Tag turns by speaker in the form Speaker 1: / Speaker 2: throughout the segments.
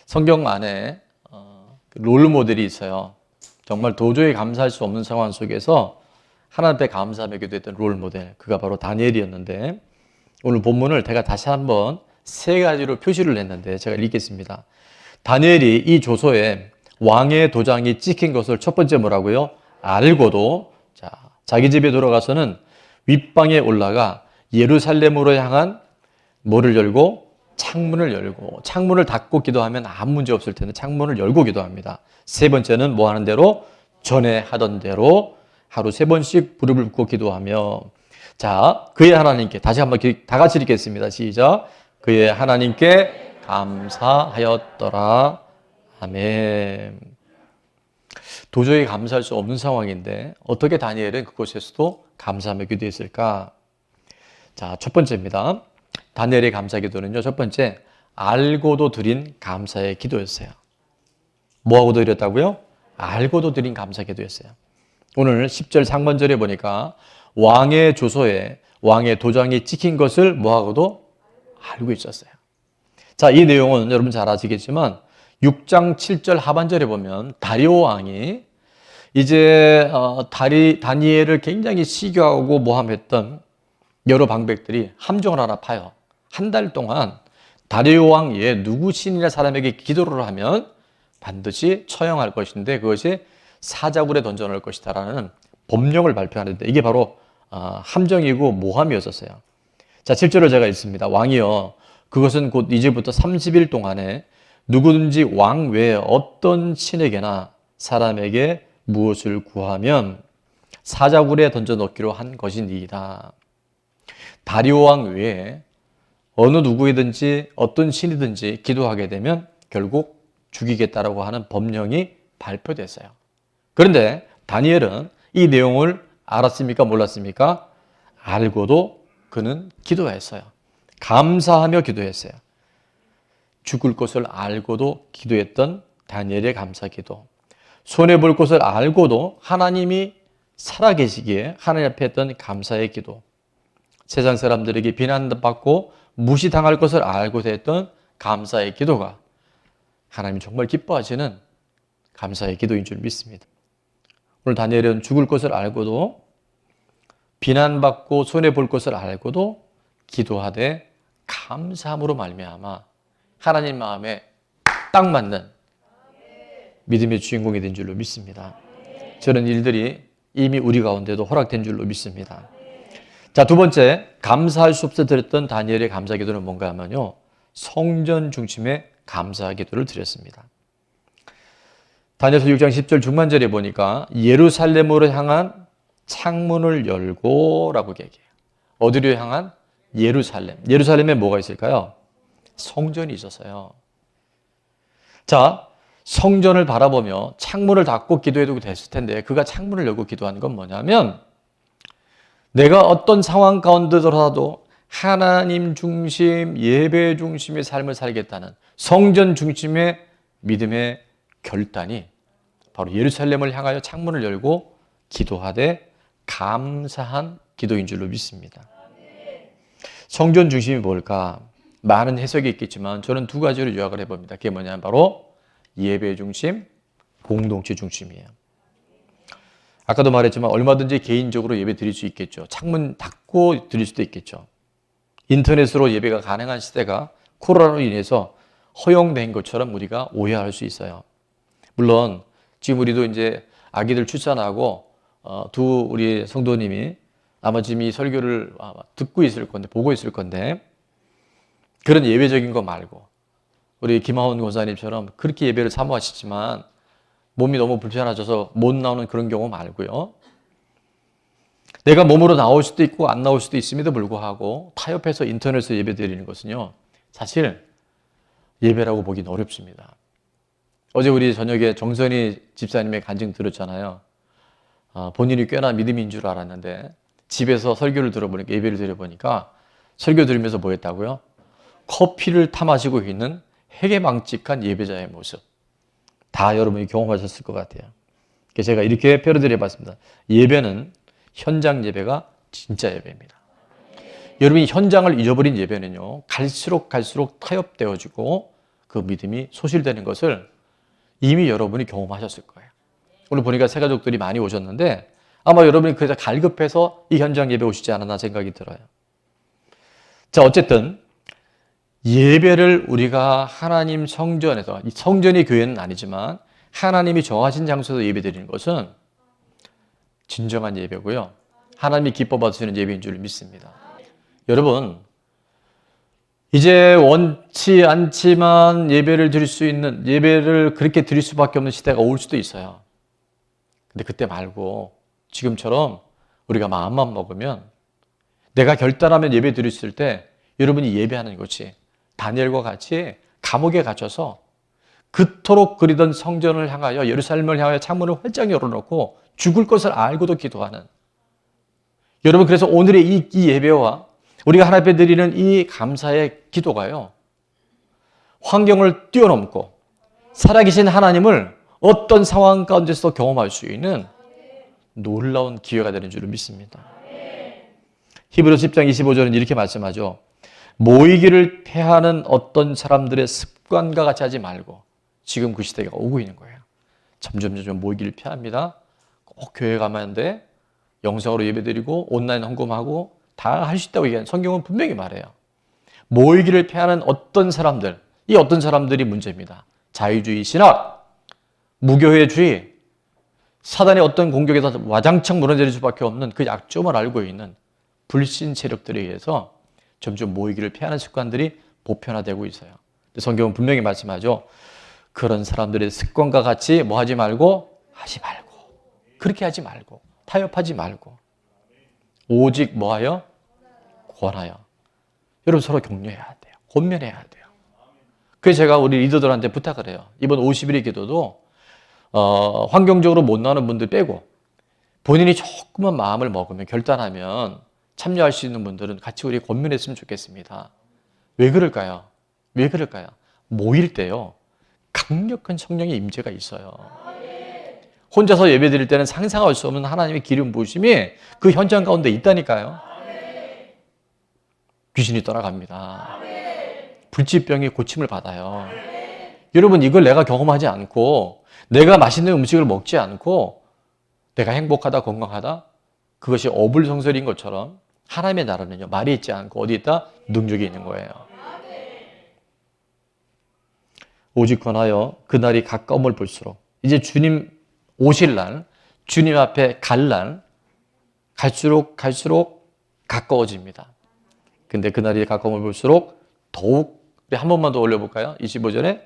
Speaker 1: 성경 안에 롤 모델이 있어요. 정말 도저히 감사할 수 없는 상황 속에서 하나님 앞에 감사하며 기도했던 롤 모델, 그가 바로 다니엘이었는데, 오늘 본문을 제가 다시 한번 세 가지로 표시를 했는데 제가 읽겠습니다. 다니엘이 이 조서에 왕의 도장이 찍힌 것을 첫 번째 뭐라고요? 알고도 자기 집에 돌아가서는 윗방에 올라가 예루살렘으로 향한 뭐를 열고? 창문을 열고, 창문을 닫고 기도하면 아무 문제 없을 텐데 창문을 열고 기도합니다. 세 번째는 뭐 하는 대로? 전에 하던 대로 하루 3번씩 무릎을 꿇고 기도하며, 자, 그의 하나님께, 다시 한번 다 같이 읽겠습니다. 시작. 그의 하나님께 감사하였더라. 아멘. 도저히 감사할 수 없는 상황인데 어떻게 다니엘은 그곳에서도 감사하며 기도했을까? 자, 첫 번째입니다. 다니엘의 감사 기도는요, 첫 번째, 알고도 드린 감사의 기도였어요. 뭐하고 드렸다고요? 알고도 드린 감사 기도였어요. 오늘 10절 상반절에 보니까 왕의 조서에 왕의 도장이 찍힌 것을 뭐하고도 알고 있었어요. 자, 이 내용은 여러분 잘 아시겠지만 6장 7절 하반절에 보면 다리오 왕이 이제 다니엘을 굉장히 시기하고 모함했던 여러 방백들이 함정을 하나 파요. 한 달 동안 다리오 왕 외에 누구 신이나 사람에게 기도를 하면 반드시 처형할 것인데 그것이 사자굴에 던져놓을 것이다라는 법령을 발표하는데 이게 바로 함정이고 모함이었었어요. 자, 7절을 제가 읽습니다. 왕이여, 그것은 곧 이제부터 30일 동안에 누구든지 왕 외에 어떤 신에게나 사람에게 무엇을 구하면 사자굴에 던져놓기로 한 것이니이다. 다리오 왕 외에 어느 누구이든지 어떤 신이든지 기도하게 되면 결국 죽이겠다라고 하는 법령이 발표됐어요. 그런데 다니엘은 이 내용을 알았습니까? 몰랐습니까? 알고도 그는 기도했어요. 감사하며 기도했어요. 죽을 것을 알고도 기도했던 다니엘의 감사 기도. 손해볼 것을 알고도 하나님이 살아계시기에 하나님 앞에 했던 감사의 기도. 세상 사람들에게 비난받고 무시당할 것을 알고도 했던 감사의 기도가 하나님이 정말 기뻐하시는 감사의 기도인 줄 믿습니다. 오늘 다니엘은 죽을 것을 알고도 비난받고 손해볼 것을 알고도 기도하되 감사함으로 말미암아 하나님 마음에 딱 맞는 믿음의 주인공이 된 줄로 믿습니다. 저런 일들이 이미 우리 가운데도 허락된 줄로 믿습니다. 자, 두 번째, 감사할 수 없어 드렸던 다니엘의 감사 기도는 뭔가 하면요, 성전 중심의 감사 기도를 드렸습니다. 다니엘서 6장 10절 중반절에 보니까 예루살렘으로 향한 창문을 열고 라고 얘기해요. 어디로 향한? 예루살렘. 예루살렘에 뭐가 있을까요? 성전이 있었어요. 자, 성전을 바라보며 창문을 닫고 기도해도 됐을 텐데 그가 창문을 열고 기도한 건 뭐냐면 내가 어떤 상황 가운데더라도 하나님 중심, 예배 중심의 삶을 살겠다는 성전 중심의 믿음의 결단이 바로 예루살렘을 향하여 창문을 열고 기도하되 감사한 기도인 줄로 믿습니다. 성전 중심이 뭘까? 많은 해석이 있겠지만 저는 두 가지로 요약을 해봅니다. 그게 뭐냐면 바로 예배 중심, 공동체 중심이에요. 아까도 말했지만 얼마든지 개인적으로 예배 드릴 수 있겠죠. 창문 닫고 드릴 수도 있겠죠. 인터넷으로 예배가 가능한 시대가 코로나로 인해서 허용된 것처럼 우리가 오해할 수 있어요. 물론 지금 우리도 이제 아기들 출산하고 두 우리 성도님이 아마 지금 이 설교를 듣고 있을 건데 보고 있을 건데 그런 예배적인 거 말고 우리 김하원 권사님처럼 그렇게 예배를 사모하시지만 몸이 너무 불편하셔서 못 나오는 그런 경우 말고요. 내가 몸으로 나올 수도 있고 안 나올 수도 있음에도 불구하고 타협해서 인터넷으로 예배 드리는 것은요, 사실 예배라고 보기는 어렵습니다. 어제 우리 저녁에 정선희 집사님의 간증 들었잖아요. 본인이 꽤나 믿음인 줄 알았는데 집에서 설교를 들어보니까, 예배를 들어보니까 설교 들으면서 뭐 했다고요? 커피를 타 마시고 있는 해괴망측한 예배자의 모습. 다 여러분이 경험하셨을 것 같아요. 그래서 제가 이렇게 표현을 해봤습니다. 예배는 현장 예배가 진짜 예배입니다. 여러분이 현장을 잊어버린 예배는요, 갈수록 타협되어지고 그 믿음이 소실되는 것을 이미 여러분이 경험하셨을 거예요. 오늘 보니까 새가족들이 많이 오셨는데 아마 여러분이 그래서 갈급해서 이 현장 예배 오시지 않았나 생각이 들어요. 자, 어쨌든 예배를 우리가 하나님 성전에서, 이 성전이 교회는 아니지만 하나님이 정하신 장소에서 예배 드리는 것은 진정한 예배고요. 하나님이 기뻐 받으시는 예배인 줄 믿습니다. 여러분, 이제 원치 않지만 예배를 드릴 수 있는, 예배를 그렇게 드릴 수밖에 없는 시대가 올 수도 있어요. 근데 그때 말고 지금처럼 우리가 마음만 먹으면, 내가 결단하면 예배 드릴 수 있을 때 여러분이 예배하는 것이 다니엘과 같이 감옥에 갇혀서 그토록 그리던 성전을 향하여, 예루살렘을 향하여 창문을 활짝 열어놓고 죽을 것을 알고도 기도하는, 여러분, 그래서 오늘의 이 예배와 우리가 하나님 앞에 드리는 이 감사의 기도가요, 환경을 뛰어넘고 살아계신 하나님을 어떤 상황 가운데서도 경험할 수 있는 놀라운 기회가 되는 줄 믿습니다. 히브리서 10장 25절은 이렇게 말씀하죠. 모이기를 패하는 어떤 사람들의 습관과 같이 하지 말고, 지금 그 시대가 오고 있는 거예요. 점점 모이기를 피합니다. 꼭 교회 가면 안 돼. 영상으로 예배드리고 온라인 헌금하고 다 할 수 있다고 얘기하는 성경은 분명히 말해요. 모이기를 피하는 어떤 사람들, 이 어떤 사람들이 문제입니다. 자유주의 신학, 무교회주의, 사단의 어떤 공격에서 와장창 무너질 수밖에 없는 그 약점을 알고 있는 불신 세력들에 의해서 점점 모이기를 피하는 습관들이 보편화되고 있어요. 성경은 분명히 말씀하죠. 그런 사람들의 습관과 같이 뭐 하지 말고, 그렇게 하지 말고, 타협하지 말고, 오직 뭐하여? 권하여. 여러분, 서로 격려해야 돼요. 권면해야 돼요. 그래서 제가 우리 리더들한테 부탁을 해요. 이번 50일의 기도도 환경적으로 못 나오는 분들 빼고 본인이 조금만 마음을 먹으면, 결단하면 참여할 수 있는 분들은 같이 우리 권면했으면 좋겠습니다. 왜 그럴까요? 모일 때요, 강력한 성령의 임재가 있어요. 혼자서 예배 드릴 때는 상상할 수 없는 하나님의 기름 부으심이 그 현장 가운데 있다니까요. 귀신이 떠나갑니다. 불치병이 고침을 받아요. 여러분, 이걸 내가 경험하지 않고, 내가 맛있는 음식을 먹지 않고 내가 행복하다, 건강하다, 그것이 어불성설인 것처럼 하나님의 나라는요, 말이 있지 않고 어디 있다? 능력이 있는 거예요. 오직 권하여 그날이 가까움을 볼수록, 이제 주님 오실 날, 주님 앞에 갈 날, 갈수록 가까워집니다. 근데 그날이 가까움을 볼수록 더욱, 우리 한 번만 더 올려볼까요? 25절에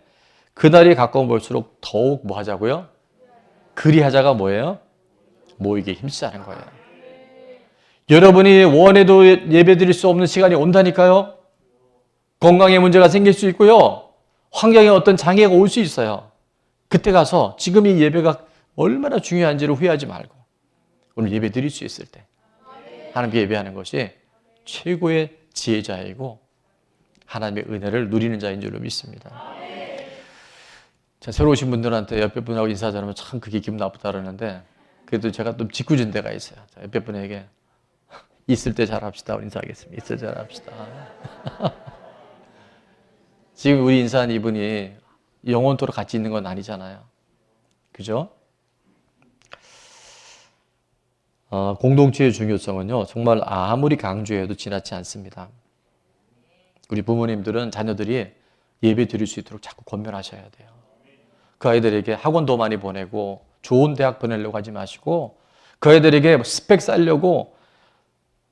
Speaker 1: 그날이 가까움을 볼수록 더욱 뭐 하자고요? 그리하자가 뭐예요? 모이게 힘쓰자는 거예요. 여러분이 원해도 예배 드릴 수 없는 시간이 온다니까요. 건강에 문제가 생길 수 있고요, 환경에 어떤 장애가 올 수 있어요. 그때 가서 지금 이 예배가 얼마나 중요한지를 후회하지 말고 오늘 예배 드릴 수 있을 때 하나님께 예배하는 것이 최고의 지혜자이고 하나님의 은혜를 누리는 자인 줄로 믿습니다. 자, 새로 오신 분들한테 옆에 분하고 인사 잘하면 참 그게 기분 나쁘다 그러는데, 그래도 제가 좀 짓궂은 데가 있어요. 자, 옆에 분에게 있을 때 잘합시다 인사하겠습니다. 있을 때 잘합시다. 지금 우리 인사한 이분이 영원토록 같이 있는 건 아니잖아요. 그죠? 공동체의 중요성은요, 정말 아무리 강조해도 지나치 않습니다. 우리 부모님들은 자녀들이 예배 드릴 수 있도록 자꾸 권면하셔야 돼요. 그 아이들에게 학원도 많이 보내고 좋은 대학 보내려고 하지 마시고, 그 아이들에게 스펙 쌓으려고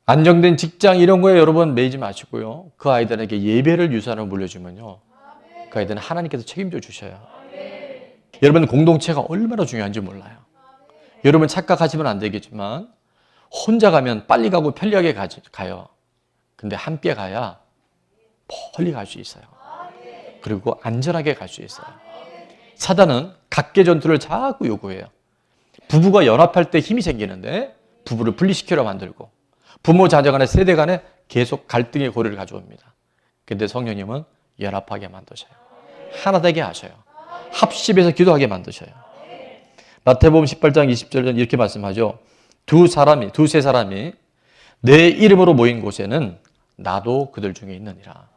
Speaker 1: 안정된 직장 이런 거에 여러분 매이지 마시고요, 그 아이들에게 예배를 유산으로 물려주면요, 그 아이들은 하나님께서 책임져 주셔요. 여러분, 공동체가 얼마나 중요한지 몰라요. 여러분 착각하시면 안 되겠지만 혼자 가면 빨리 가고 편리하게 가요. 근데 함께 가야 멀리 갈 수 있어요. 그리고 안전하게 갈 수 있어요. 사단은 각계 전투를 자꾸 요구해요. 부부가 연합할 때 힘이 생기는데 부부를 분리시키려 만들고, 부모 자녀 간의 세대 간에 계속 갈등의 고리를 가져옵니다. 근데 성령님은 연합하게 만드셔요. 하나 되게 하셔요. 합심해서 기도하게 만드셔요. 마태복음 18장 20절은 이렇게 말씀하죠. 두세 사람이 내 이름으로 모인 곳에는 나도 그들 중에 있느니라.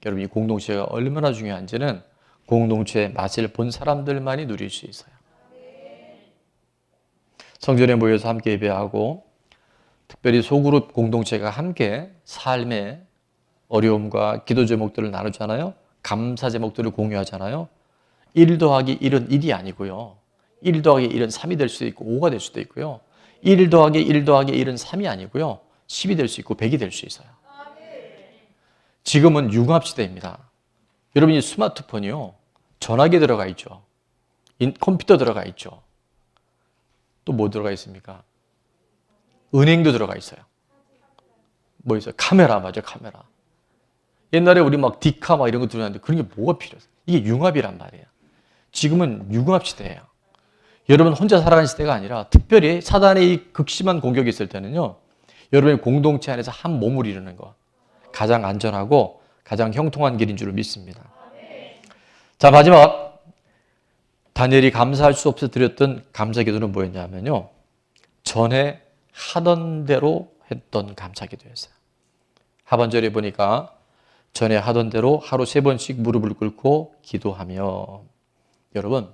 Speaker 1: 여러분 이 공동체가 얼마나 중요한지는 공동체의 맛을 본 사람들만이 누릴 수 있어요. 성전에 모여서 함께 예배하고 특별히 소그룹 공동체가 함께 삶의 어려움과 기도 제목들을 나누잖아요. 감사 제목들을 공유하잖아요. 1 더하기 1은 1이 아니고요. 1 더하기 1은 3이 될 수도 있고 5가 될 수도 있고요. 1 더하기 1 더하기 1은 3이 아니고요. 10이 될 수 있고 100이 될 수 있어요. 지금은 융합시대입니다. 여러분이 스마트폰이요. 전화기 들어가 있죠. 컴퓨터 들어가 있죠. 또 뭐 들어가 있습니까? 은행도 들어가 있어요. 뭐 있어요? 카메라, 맞아요. 카메라. 옛날에 우리 막 디카 막 이런 거 들었는데 그런 게 뭐가 필요해요? 이게 융합이란 말이에요. 지금은 융합 시대예요. 여러분 혼자 살아가는 시대가 아니라 특별히 사단의 이 극심한 공격이 있을 때는요. 여러분의 공동체 안에서 한 몸을 이루는 거. 가장 안전하고 가장 형통한 길인 줄 믿습니다. 자, 마지막 다니엘이 감사할 수 없어 드렸던 감사기도는 뭐였냐면요. 전에 하던 대로 했던 감사기도였어요. 하반절에 보니까 전에 하던 대로 하루 3번씩 무릎을 꿇고 기도하며. 여러분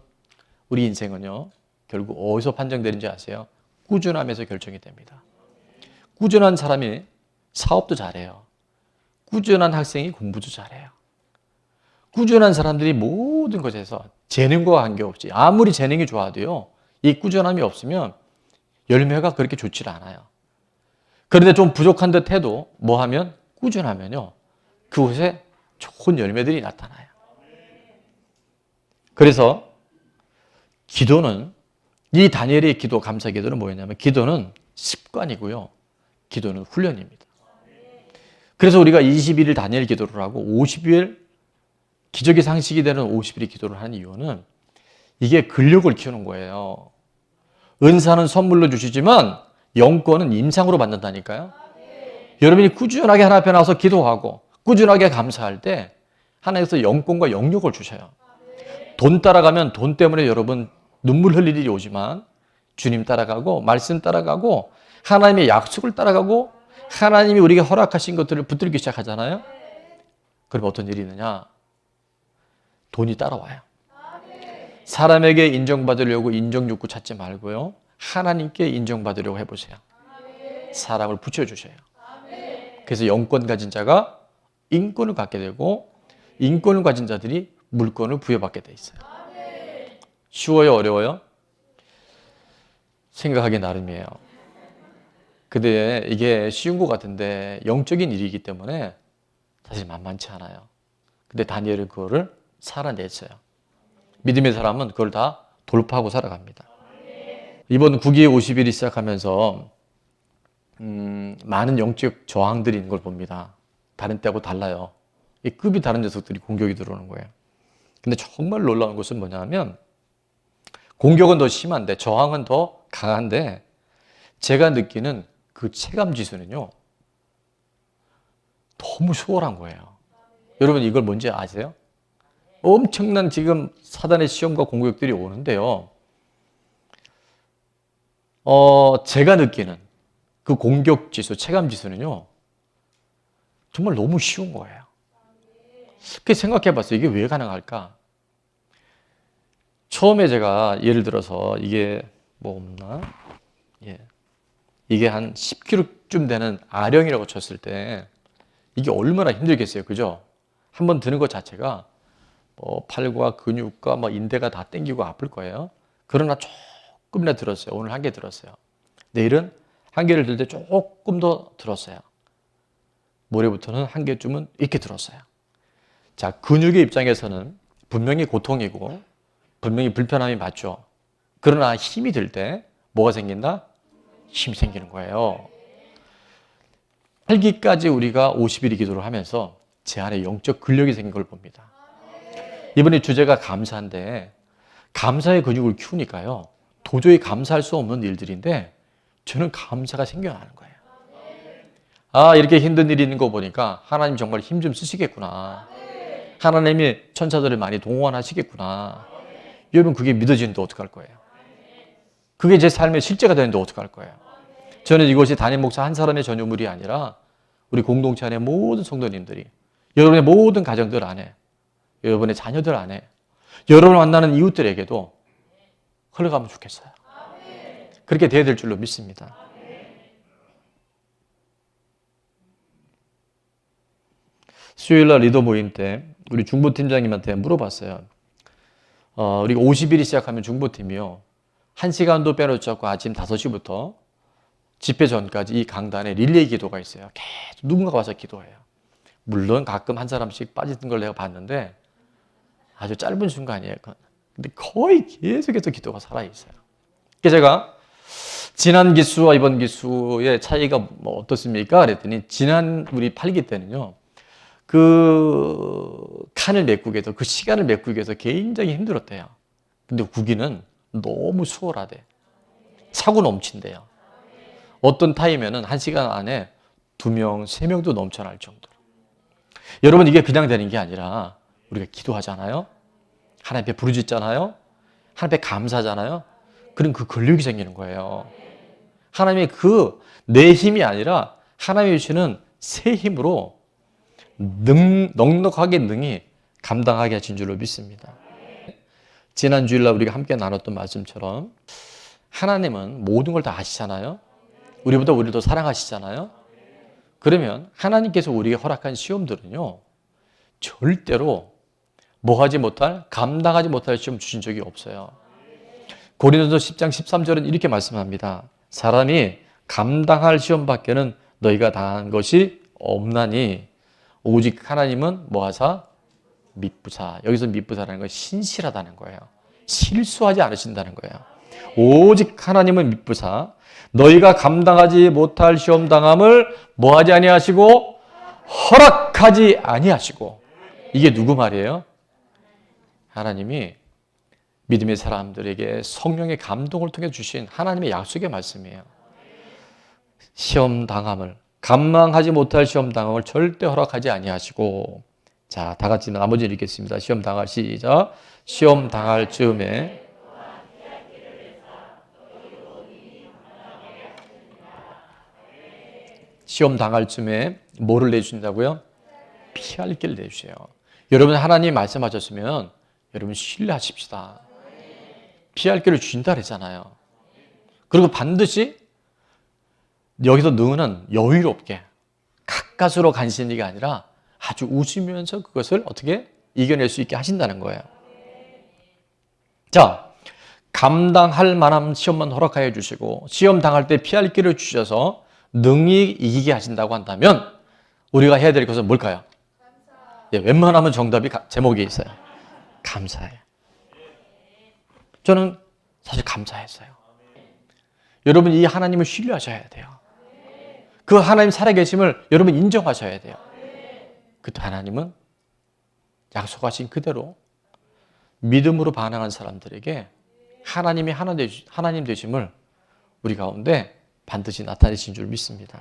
Speaker 1: 우리 인생은요. 결국 어디서 판정되는지 아세요? 꾸준함에서 결정이 됩니다. 꾸준한 사람이 사업도 잘해요. 꾸준한 학생이 공부도 잘해요. 꾸준한 사람들이 모든 것에서 재능과 관계없이 아무리 재능이 좋아도요. 이 꾸준함이 없으면 열매가 그렇게 좋지 않아요. 그런데 좀 부족한 듯 해도 뭐 하면 꾸준하면요. 그곳에 좋은 열매들이 나타나요. 그래서 기도는 이 다니엘의 기도 감사 기도는 뭐였냐면 기도는 습관이고요. 기도는 훈련입니다. 그래서 우리가 21일 다니엘 기도를 하고 50일 기적의 상식이 되는 50일의 기도를 하는 이유는 이게 근력을 키우는 거예요. 은사는 선물로 주시지만 영권은 임상으로 받는다니까요. 여러분이 꾸준하게 하나님 앞에 나와서 기도하고 꾸준하게 감사할 때 하나님께서 영권과 영역을 주셔요. 돈 따라가면 돈 때문에 여러분 눈물 흘릴 일이 오지만 주님 따라가고 말씀 따라가고 하나님의 약속을 따라가고 하나님이 우리에게 허락하신 것들을 붙들기 시작하잖아요. 그럼 어떤 일이 있느냐? 돈이 따라와요. 사람에게 인정받으려고 인정욕구 찾지 말고요. 하나님께 인정받으려고 해보세요. 사람을 붙여주셔요. 그래서 영권 가진 자가 인권을 갖게 되고 인권을 가진 자들이 물권을 부여받게 돼 있어요. 쉬워요? 어려워요? 생각하기 나름이에요. 근데 이게 쉬운 것 같은데 영적인 일이기 때문에 사실 만만치 않아요. 근데 다니엘은 그거를 살아냈어요. 믿음의 사람은 그걸 다 돌파하고 살아갑니다. 이번 9기 50일이 시작하면서 많은 영적 저항들이 있는 걸 봅니다. 다른 때하고 달라요. 이 급이 다른 녀석들이 공격이 들어오는 거예요. 근데 정말 놀라운 것은 뭐냐면 공격은 더 심한데 저항은 더 강한데 제가 느끼는 그 체감 지수는요. 너무 수월한 거예요. 여러분 이걸 뭔지 아세요? 엄청난 지금 사단의 시험과 공격들이 오는데요. 제가 느끼는 그 공격 지수, 체감 지수는요. 정말 너무 쉬운 거예요. 그렇게 생각해 봤어요. 이게 왜 가능할까? 처음에 제가 예를 들어서 이게 뭐 없나? 예. 이게 한 10kg쯤 되는 아령이라고 쳤을 때 이게 얼마나 힘들겠어요. 그죠? 한번 드는 것 자체가 팔과 근육과 인대가 다 땡기고 아플 거예요. 그러나 조금이나 들었어요. 오늘 한 개 들었어요. 내일은 한 개를 들 때 조금 더 들었어요. 모레부터는 한 개쯤은 이렇게 들었어요. 자, 근육의 입장에서는 분명히 고통이고 분명히 불편함이 맞죠. 그러나 힘이 들 때 뭐가 생긴다? 힘이 생기는 거예요. 8기까지 우리가 50일의 기도를 하면서 제 안에 영적 근력이 생긴 걸 봅니다. 이번에 주제가 감사인데 감사의 근육을 키우니까요. 도저히 감사할 수 없는 일들인데 저는 감사가 생겨나는 거예요. 아, 이렇게 힘든 일이 있는 거 보니까 하나님 정말 힘 좀 쓰시겠구나. 하나님이 천사들을 많이 동원하시겠구나. 여러분 그게 믿어지는데 어떡할 거예요? 그게 제 삶의 실제가 되는데 어떡할 거예요? 저는 이것이 담임 목사 한 사람의 전유물이 아니라 우리 공동체 안의 모든 성도님들이 여러분의 모든 가정들 안에, 여러분의 자녀들 안에, 여러분을 만나는 이웃들에게도 흘러가면 좋겠어요. 그렇게 돼야 될 줄로 믿습니다. 수요일날 리더 모임 때 우리 중보팀장님한테 물어봤어요. 우리가 50일이 시작하면 중보팀이요. 1시간도 빼놓지 않고 아침 5시부터 집회 전까지 이 강단에 릴레이 기도가 있어요. 계속 누군가가 와서 기도해요. 물론 가끔 한 사람씩 빠지는 걸 내가 봤는데 아주 짧은 순간이에요. 근데 거의 계속해서 기도가 살아있어요. 그래서 제가 지난 기수와 이번 기수의 차이가 뭐 어떻습니까? 그랬더니 지난 우리 8기 때는요. 그 칸을 메꾸기 위해서, 그 시간을 메꾸기 위해서 굉장히 힘들었대요. 근데 9기는 너무 수월하대. 차고 넘친대요. 어떤 타임에는 1시간 안에 2명, 3명도 넘쳐날 정도로. 여러분, 이게 그냥 되는 게 아니라 우리가 기도하잖아요. 하나님 앞에 부르짖잖아요. 하나님 앞에 감사하잖아요. 그럼 그 근력이 생기는 거예요. 하나님의 그 내 힘이 아니라 하나님이 주시는 새 힘으로 넉넉하게 능히 감당하게 하신 줄로 믿습니다. 지난 주일날 우리가 함께 나눴던 말씀처럼 하나님은 모든 걸 다 아시잖아요. 우리보다 우리를 더 사랑하시잖아요. 그러면 하나님께서 우리에게 허락한 시험들은요, 절대로 뭐하지 못할, 감당하지 못할 시험 주신 적이 없어요. 고린도서 10장 13절은 이렇게 말씀합니다. 사람이 감당할 시험밖에는 너희가 당한 것이 없나니 오직 하나님은 뭐하사? 미쁘사. 여기서 미쁘사라는 건 신실하다는 거예요. 실수하지 않으신다는 거예요. 오직 하나님은 미쁘사 너희가 감당하지 못할 시험 당함을 뭐하지 아니하시고 허락하지 아니하시고. 이게 누구 말이에요? 하나님이 믿음의 사람들에게 성령의 감동을 통해 주신 하나님의 약속의 말씀이에요. 시험 당함을, 감당하지 못할 시험 당함을 절대 허락하지 아니하시고. 자, 다 같이 나머지 읽겠습니다. 시험 당할 시작. 시험 당할 즈음에 시험 당할 즈음에 뭐를 내주신다고요? 피할 길을 내주세요. 여러분, 하나님 말씀하셨으면 여러분 신뢰하십시다. 피할 길을 주신다 그랬잖아요. 그리고 반드시 여기서 너는 여유롭게 가까스로 간신히가 아니라 아주 웃으면서 그것을 어떻게 이겨낼 수 있게 하신다는 거예요. 자, 감당할 만한 시험만 허락하여 주시고 시험 당할 때 피할 길을 주셔서 능히 이기게 하신다고 한다면 우리가 해야 될 것은 뭘까요? 예, 웬만하면 정답이 제목에 있어요. 감사해. 저는 사실 감사했어요. 여러분, 이 하나님을 신뢰하셔야 돼요. 그 하나님 살아계심을 여러분 인정하셔야 돼요. 그때 하나님은 약속하신 그대로 믿음으로 반응한 사람들에게 하나님이 하나님 되심을 우리 가운데 반드시 나타내신 줄 믿습니다.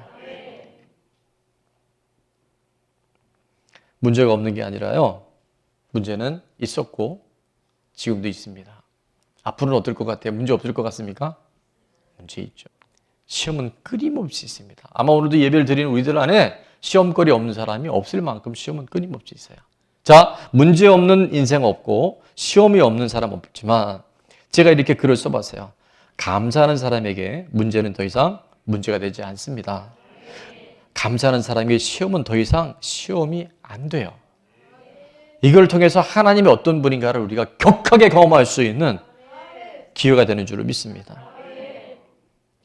Speaker 1: 문제가 없는 게 아니라요. 문제는 있었고 지금도 있습니다. 앞으로는 어떨 것 같아요? 문제 없을 것 같습니까? 문제 있죠. 시험은 끊임없이 있습니다. 아마 오늘도 예배를 드리는 우리들 안에 시험거리 없는 사람이 없을 만큼 시험은 끊임없이 있어요. 자, 문제 없는 인생 없고 시험이 없는 사람 없지만 제가 이렇게 글을 써봤어요. 감사하는 사람에게 문제는 더 이상 문제가 되지 않습니다. 감사하는 사람에게 시험은 더 이상 시험이 안 돼요. 이걸 통해서 하나님이 어떤 분인가를 우리가 격하게 경험할 수 있는 기회가 되는 줄로 믿습니다.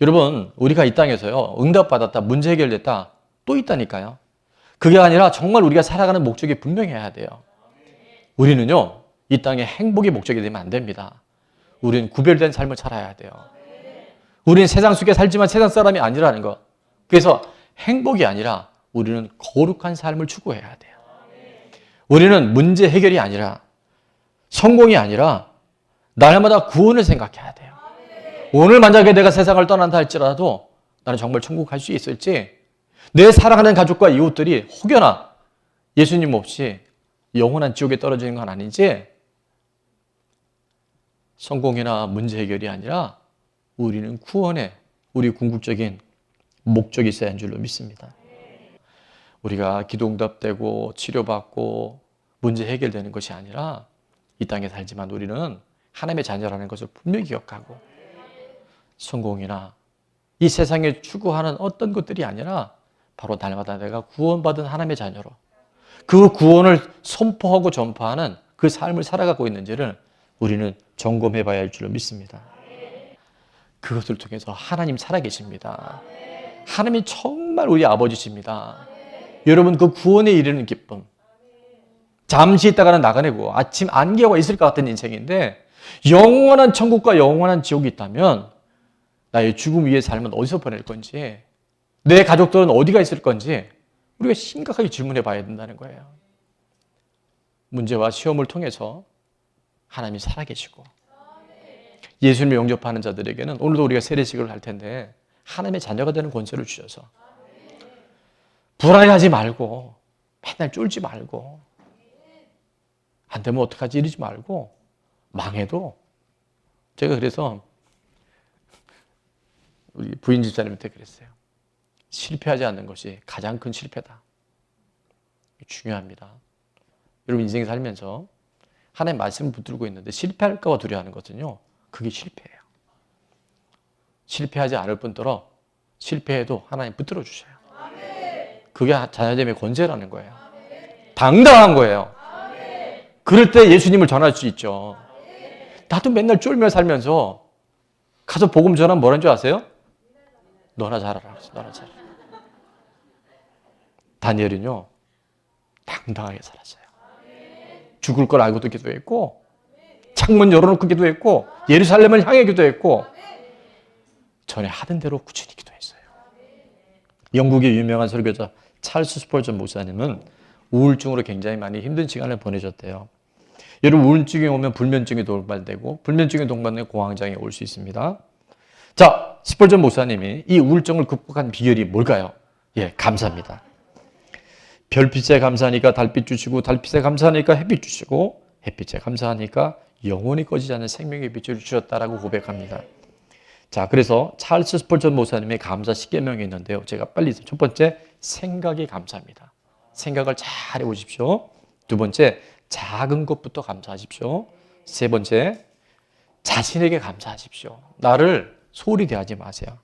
Speaker 1: 여러분, 우리가 이 땅에서요, 응답받았다, 문제 해결됐다, 또 있다니까요. 그게 아니라 정말 우리가 살아가는 목적이 분명해야 돼요. 우리는요, 이 땅에 행복의 목적이 되면 안 됩니다. 우리는 구별된 삶을 살아야 돼요. 우리는 세상 속에 살지만 세상 사람이 아니라는 것. 그래서 행복이 아니라 우리는 거룩한 삶을 추구해야 돼요. 우리는 문제 해결이 아니라 성공이 아니라 날마다 구원을 생각해야 돼요. 오늘 만약에 내가 세상을 떠난다 할지라도 나는 정말 천국 갈 수 있을지, 내 사랑하는 가족과 이웃들이 혹여나 예수님 없이 영원한 지옥에 떨어지는 건 아닌지, 성공이나 문제 해결이 아니라 우리는 구원에 우리 궁극적인 목적이 있어야 하는 줄로 믿습니다. 우리가 기도 응답되고 치료받고 문제 해결되는 것이 아니라 이 땅에 살지만 우리는 하나님의 자녀라는 것을 분명히 기억하고 성공이나 이 세상에 추구하는 어떤 것들이 아니라 바로 날마다 내가 구원받은 하나님의 자녀로 그 구원을 선포하고 전파하는 그 삶을 살아가고 있는지를 우리는 점검해 봐야 할 줄로 믿습니다. 그것을 통해서 하나님 살아계십니다. 하나님이 정말 우리 아버지십니다. 여러분 그 구원에 이르는 기쁨, 잠시 있다가는 나가내고 아침 안개가 있을 것 같은 인생인데 영원한 천국과 영원한 지옥이 있다면 나의 죽음 위의 삶은 어디서 보낼 건지, 내 가족들은 어디가 있을 건지 우리가 심각하게 질문해 봐야 된다는 거예요. 문제와 시험을 통해서 하나님이 살아계시고 예수님을 영접하는 자들에게는 오늘도 우리가 세례식을 할 텐데 하나님의 자녀가 되는 권세를 주셔서 불안해하지 말고 맨날 쫄지 말고 안 되면 어떡하지 이러지 말고 망해도 제가 그래서 우리 부인 집사님한테 그랬어요. 실패하지 않는 것이 가장 큰 실패다. 중요합니다. 여러분 인생 살면서 하나님 말씀을 붙들고 있는데 실패할까 봐 두려워하는 것은요. 그게 실패예요. 실패하지 않을 뿐더러 실패해도 하나님 붙들어 주셔요. 그게 자녀됨의 권세라는 거예요. 당당한 거예요. 그럴 때 예수님을 전할 수 있죠. 나도 맨날 쫄며 살면서 가서 복음 전하면 뭐라는 줄 아세요? 너나 잘하라. 너나 잘하라. 다니엘은요. 당당하게 살았어요. 죽을 걸 알고도 기도했고 창문 열어놓고 기도했고 예루살렘을 향해 기도했고 전에 하던 대로 꾸준히 기도했어요. 영국의 유명한 설교자 찰스 스펄전 목사님은 우울증으로 굉장히 많이 힘든 시간을 보내셨대요. 여러분 우울증이 오면 불면증이 동반되고 불면증이 동반되면 공황장애 올 수 있습니다. 자, 스펄전 목사님이 이 우울증을 극복한 비결이 뭘까요? 예, 감사합니다. 별빛에 감사하니까 달빛 주시고 달빛에 감사하니까 햇빛 주시고 햇빛에 감사하니까 영원히 꺼지지 않는 생명의 빛을 주셨다라고 고백합니다. 자, 그래서 찰스 스펄전 목사님의 감사 10계명이 있는데요. 제가 빨리 첫 번째 생각이 감사합니다. 생각을 잘 해보십시오. 두 번째 작은 것부터 감사하십시오. 세 번째 자신에게 감사하십시오. 나를 소홀히 대하지 마세요.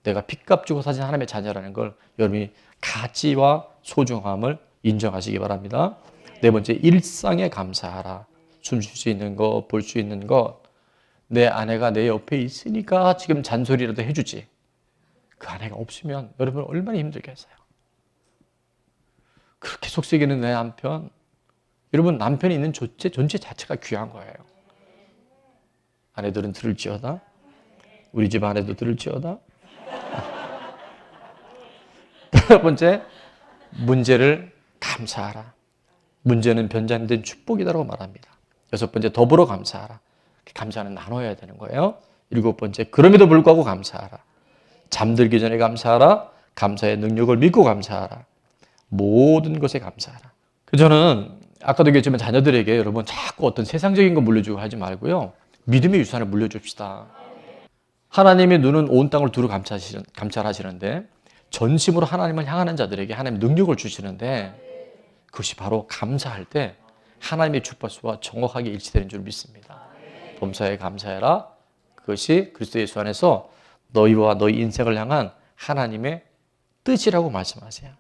Speaker 1: 내가 핏값 주고 사신 하나님의 자녀라는 걸 여러분이 가치와 소중함을 인정하시기 바랍니다. 네 번째 일상에 감사하라. 숨 쉴 수 있는 것, 볼 수 있는 것. 내 아내가 내 옆에 있으니까 지금 잔소리라도 해주지. 그 아내가 없으면 여러분 얼마나 힘들겠어요. 그렇게 속썩이는 내 남편. 여러분 남편이 있는 존재 자체가 귀한 거예요. 아내들은 들을지어다. 우리 집 아내도 들을지어다. 첫 번째, 문제를 감사하라. 문제는 변장된 축복이다라고 말합니다. 여섯 번째, 더불어 감사하라. 감사는 나눠야 되는 거예요. 일곱 번째, 그럼에도 불구하고 감사하라. 잠들기 전에 감사하라. 감사의 능력을 믿고 감사하라. 모든 것에 감사하라. 저는 아까도 얘기했지만 자녀들에게 여러분 자꾸 어떤 세상적인 거 물려주고 하지 말고요. 믿음의 유산을 물려줍시다. 하나님의 눈은 온 땅을 두루 감찰하시는데 전심으로 하나님을 향하는 자들에게 하나님 능력을 주시는데 그것이 바로 감사할 때 하나님의 주파수와 정확하게 일치되는 줄 믿습니다. 범사에 감사해라. 그것이 그리스도 예수 안에서 너희와 너희 인생을 향한 하나님의 뜻이라고 말씀하세요.